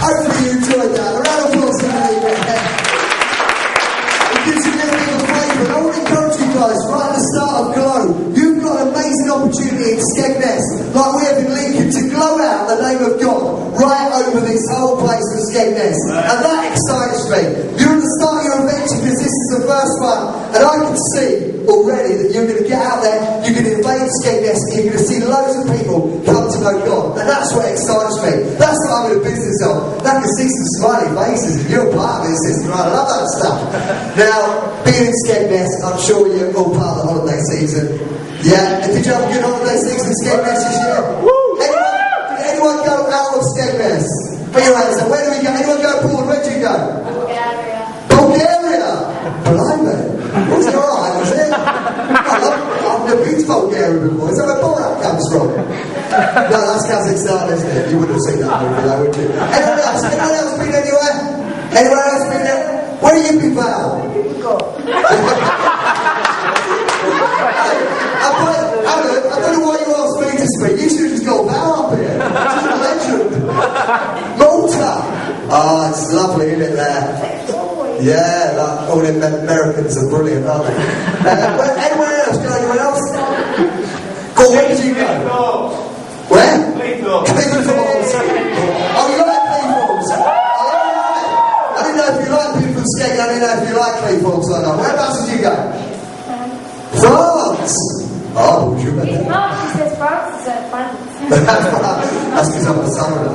Hopefully you enjoyed that. A round of applause for me. It gives you a little bit of a flavour. And I want to encourage you guys, right at the start of Glow, you've got an amazing opportunity in Skegness, like we have in Lincoln, to glow out the name of God right over this whole place of Skegness. And that excites me. You're at the start of your adventure because this is the first one. And I can see already that you're going to get out there, you're going to invade Skegness, and you're going to see loads of people come to know God. And that's what excites me. That's what I'm in the business of. I can see some smiley faces, and you're part of this system, right? I love that stuff. Now, being in Skegness, I'm sure you're all part of the holiday season. Yeah? And did you have a good holiday season in Skegness this year? Did anyone go out of Skegness? Put your hands up. Where do we go? Anyone go abroad? Where did you go? Bulgaria. Bulgaria? Blimey. Was it alright, was it? I've never been to Bulgaria before. Is that where Borat comes from? No, that's Kazakhstan, isn't it? You wouldn't have seen that movie though, would you? Anyone else? Anyone else been anywhere? Anyone else been there? Where have you been, Val? I don't know why you asked me to speak. You should have just got Val up here. Just a legend. Malta. Oh, it's lovely, isn't it, there? Yeah, like, all the Americans are brilliant, aren't they? Anyone else? Go anywhere else? Go, where did you go? Where? Cleveland. Oh, you like Cleveland? I didn't know if you like people from Skegness. I didn't know if you like Cleveland or not. Whereabouts did you go? France. Oh, would you bet that? No, she says France is France. That's because I'm a southerner.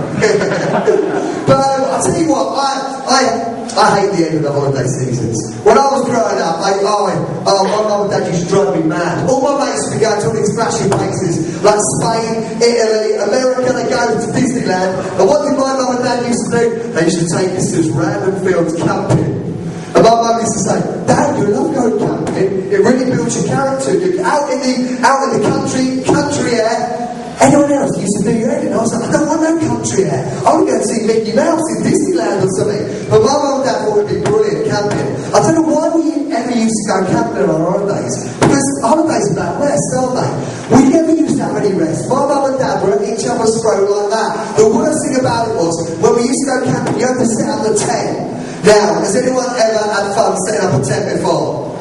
But I'll tell you what, I hate the end of the holiday seasons. When I was growing up, my mum and dad used to drive me mad. All my mates would be going to all these flashy places like Spain, Italy, America. They go to Disneyland. And what did my mum and dad used to do? They used to take us to this random fields camping. And my mum used to say, Dad, you love going camping. It really builds your character. You're out in the country air. Anyone else used to do your head? And I was like, I don't want no country air. I want to go and see Mickey Mouse in Disneyland or something. But my mum and dad thought it would be brilliant camping. I don't know why we ever used to go camping on our holidays. Because holidays are about rest, aren't they? We never used to have any rest. My mum and dad were at each other's throat like that. The worst thing about it was, when we used to go camping, you had to set up the tent. Now, has anyone ever had fun setting up a tent before?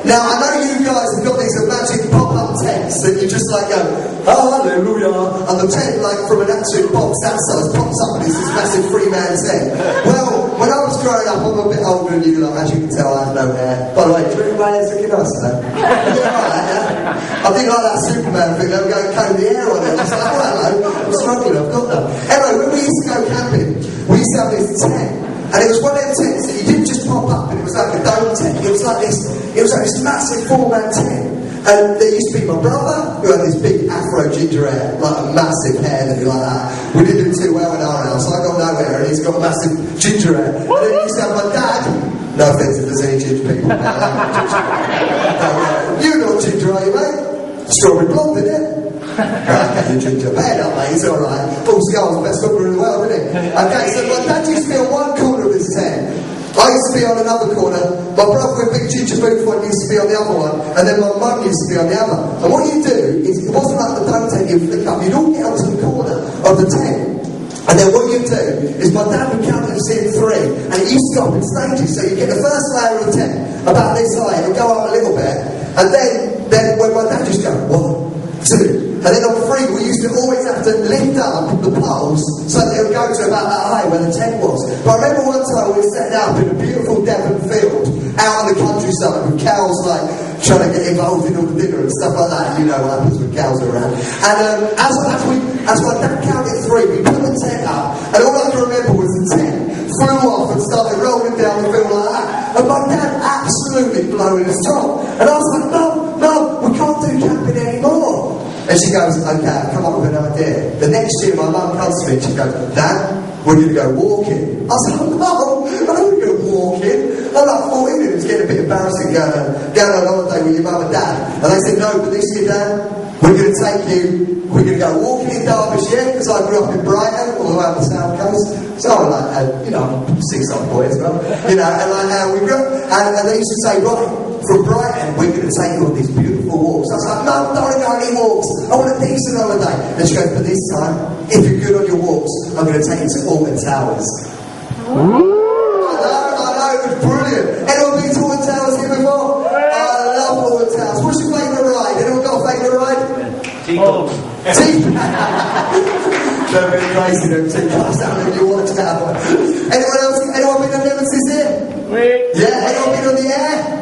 Now, I know you guys have got these magic pop-up tents that you just like go, hallelujah, and the tent, like from an absolute box that size, pops up and it's this massive three-man tent. Well, when I was growing up, I'm a bit older than you, like, as you can tell, I have no hair. By the way, do you think my hair's looking nice today? I think like that Superman thing, they were going to comb the hair on it. I was like, oh, hello, I'm struggling, I've got that. Anyway, when we used to go camping, we used to have this tent. And it was one of them tents that you didn't just pop up and it was like a dome tent. It was like this massive four-man tent. And there used to be my brother, who had this big afro ginger hair, like a massive hair that like that. We didn't do too well in our house. I got no hair and he's got massive ginger hair. And then you used to have my dad. No offence if there's any ginger people. You're not ginger, are you, mate? Strawberry blonde, isn't it? Okay, you ginger. Bad up, mate, it's alright. Paul Scar's the best footballer in the world, isn't he? Okay, so my dad used to be on one corner of this tent. I used to be on another corner. My brother with big ginger boots one used to be on the other one. And then my mum used to be on the other. And what you do is, it wasn't like the dome tent you flick up. You'd all get onto the corner of the tent. And then what you do is my dad would count us in three. And it used to go up in stages. So you get the first layer of the tent about this high. It'll go up a little bit. And then when my dad just go, 1, 2. And then on 3, we used to always have to lift up the poles so that it would go to about that high where the tent was. But I remember one time we were setting up in a beautiful Devon field out on the countryside with cows like trying to get involved in all the dinner and stuff like that. You know what happens when cows are around. And as my dad counted 3, we put the tent up, and all I can remember was the tent flew off and started rolling down the field like that. And my dad absolutely blowing his top. And I was like, no, we can't do camping anymore. And she goes, okay, I've come up with an idea. The next year my mum comes to me and she goes, Dad, we're going to go walking. I was like, no, I don't want to go walking. I'm like 14 and it's getting a bit embarrassing going on holiday with your mum and dad. And they said, no, but this year, Dad, we're going to we're going to go walking in Derbyshire, because I grew up in Brighton, all the way up the south coast. So I'm like, I'm a 6-off boy as well. And we grew up, and they used to say, right, from Brighton, we're going to take you on these beautiful walks. I was like, no, I don't want to go on any walks. I want to do peace and holiday. And she goes, but this time, if you're good on your walks, I'm going to take you to Alton Towers. I know, it was brilliant. Anyone been to Alton Towers here before? I love Alton Towers. What's your favourite ride? Anyone got a favourite ride? Teacups. They're really crazy, them teacups down in your water tower. Anyone else? Anyone been on Nemesis here? Yeah, anyone been on the air?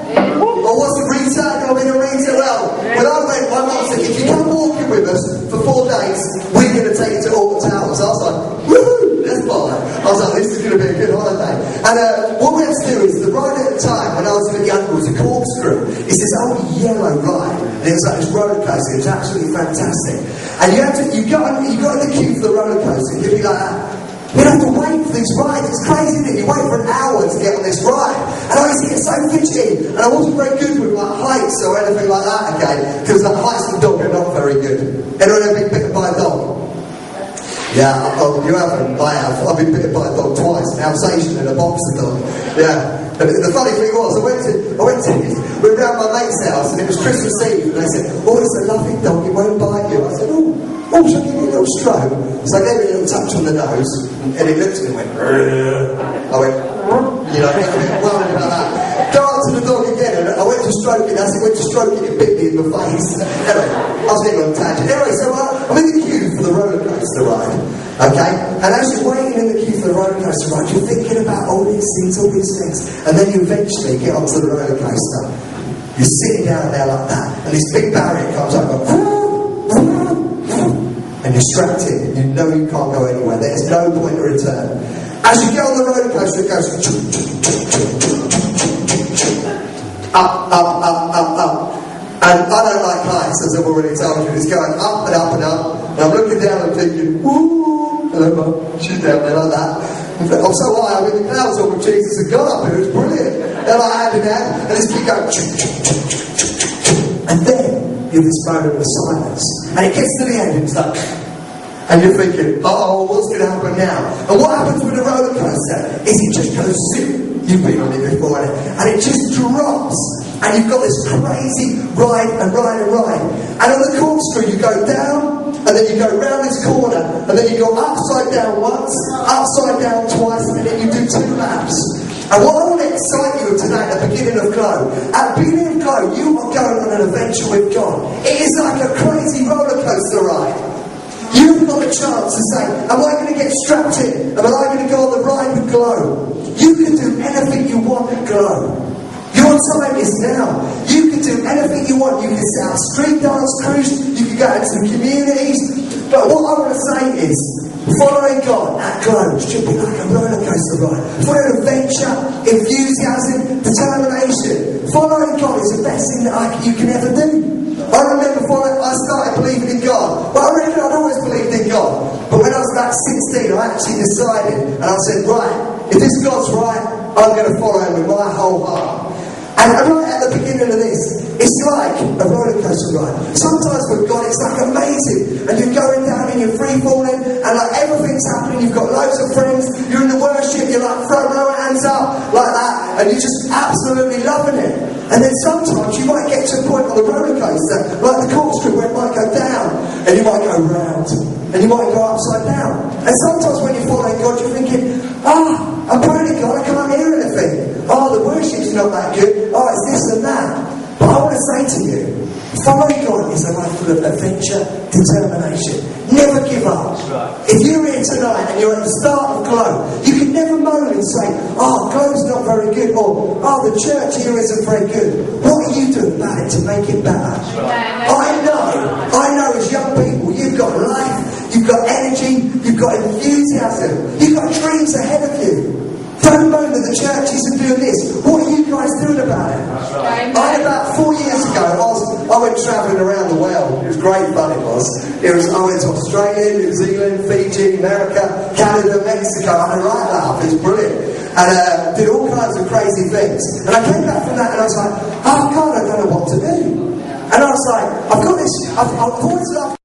Or what's the retail? Anyone been on retail? Well, when I went, my mum said, if you come walking with us for 4 days, we're going to take you to Alton Towers. I was like, woohoo, let's buy it. I was like, this is going to be a good holiday. And what we had to do is, the ride at the time, when I was a bit younger, was a corkscrew. It's this old yellow ride, and it was like this roller coaster. It was absolutely fantastic. And you got in the queue for the roller coaster, and you'd be like that. We'd have to wait for this ride. It's crazy, isn't it? You wait for an hour to get on this ride. And I used to get so fidgety. And I wasn't very good with like heights or anything like that, okay? Because the heights and dog are not very good. Anyone ever been bitten by a dog? Yeah, you haven't. I have. I've been bitten by a dog twice. An Alsatian and a boxer dog. Yeah. And the funny thing was, we were around my mate's house, and it was Christmas Eve, and they said, oh, it's a lovely dog, it won't bite you. I said, oh, shall I give you a little stroke? So I gave it a little touch on the nose, and it looked at me and went, I went, you know, I got a bit worried about that. Go up to the dog again, and I went to stroke it, as it went to stroke it, it bit me in the face. Anyway, I was getting on a tangent. Anyway, so I'm in the queue for the roller coaster ride. Okay? And as you're waiting in the queue for the roller coaster ride, you're thinking about all these things. And then you eventually get onto the roller coaster. You're sitting down there like that, and this big barrier comes up, and you're strapped in. You know you can't go anywhere. There's no point of return. As you get on the roller coaster, it goes up, up, up, up, up. And I don't like heights, as I've already told you. It's going up and up and up. And I'm looking down and thinking, woo, hello, Mum. She's down there like that. I'm so high, I'm in the clouds all with Jesus and God up here. It was brilliant. They're like hand in hand, and this keep going. And then you have this moment of silence. And it gets to the end, and it's like, and you're thinking, oh, what's going to happen now? And what happens with a roller coaster is it just goes zip. You've been on it before, and it just drops. And you've got this crazy ride and ride and ride. And on the corkscrew, you go down, and then you go round this corner, and then you go upside down once, upside down twice, and then you do 2 laps. And what I want to excite you today at the beginning of Glow, at the beginning of Glow, you are going on an adventure with God. It is like a crazy roller coaster ride. You've got a chance to say, am I going to get strapped in? Am I going to go on the ride with Glow? You can do anything you want at Glow. Your time is now. You can do anything you want. You can set up street dance crews. You can go into communities. But what I want to say is, following God at Glow should be like a roller coaster ride. For adventure, enthusiasm, determination. Following God is the best thing that you can ever do. I remember I started believing in God. Well, I reckon I'd always believed in God. But when I was about 16, I actually decided, and I said, right, if this God's right, I'm going to follow him with my whole heart. And right at the beginning of this, it's like a roller coaster ride. Sometimes with God, it's like amazing. And you're going down and you're free falling, and like everything's happening. You've got loads of friends. You're in the worship. You're like throwing your hands up like that, and you're just absolutely loving it. And then sometimes you might get to a point on the roller coaster, like the corkscrew, where it might go down, and you might go round, and you might go upside down. And sometimes when you're following God, you're thinking, I'm praying to God, I can't hear anything. The worship's not that good. It's this and that. But I want to say to you, following God is a life full of adventure, determination. Never give up. If you're here tonight and you're at the start of Glow, you can never moan and say, Glow's not very good, or the church here isn't very good. What are you doing about it to make it better? I know as young people, you've got life, you've got energy, you've got enthusiasm, you've got dreams ahead of you. Don't moan that the church isn't doing this. What are you guys doing about it? About 4 years ago, I went travelling around the world. It was great fun, it was. I went to Australia, New Zealand, Fiji, America, Canada, Mexico. I had a right laugh. It was brilliant. And did all kinds of crazy things. And I came back from that and I was like, God, I don't know what to do. And I was like, I've always loved